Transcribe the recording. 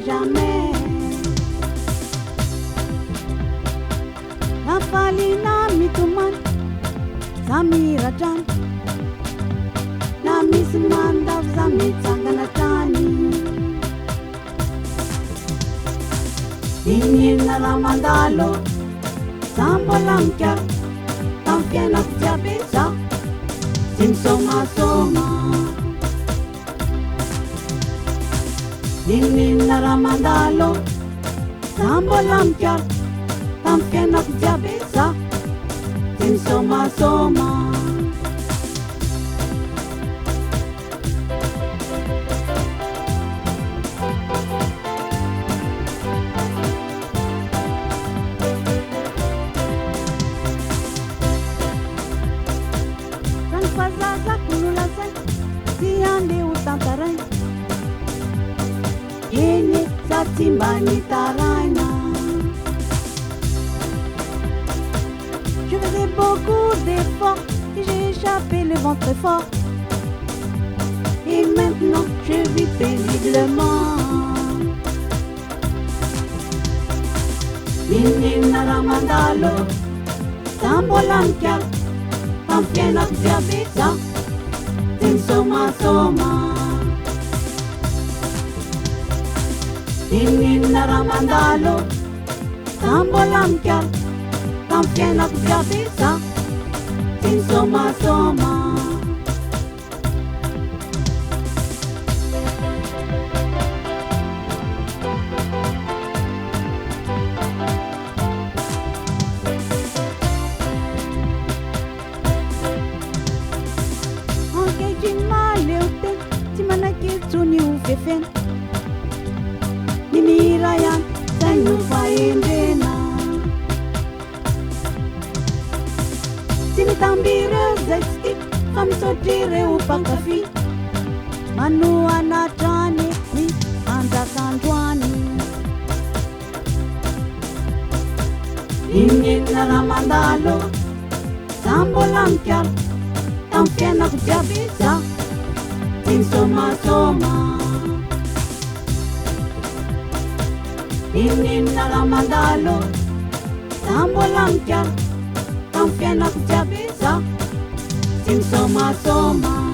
jamais. Nafalina mitomany zamiratrany na misy mandavo za mitsangana trany inina raha mandalo za mbola mikara tamy fiainako jiaby za tsy misomasoma inina raha mandalo za mbola mikara tamy fiainako jiaby za tsy misomasoma Je faisais beaucoup d'efforts et j'ai échappé le vent très fort. Et maintenant je vis paisiblement. Inina raha mandalo za mbola mikara tamy fiainako jiaby za tsy misomasoma. Inina raha mandalo za mbola mikara tamy fiainako jiaby za tsy misomasoma. Ankehitriny maleo tena tsy manakitsony ho fefena ny mihira ihany zay no fahendrena tsy mitamby ireo zay tsy tia fa misaotry ireo mpankafy manohanatrany ny anjakandroany. Inina raha mandalo za mbola mikara tamy fiainako jiaby za tsy misomasoma. Inina raha mandalo za mbola mikara tamy fiainako jiaby za tsy misomasoma.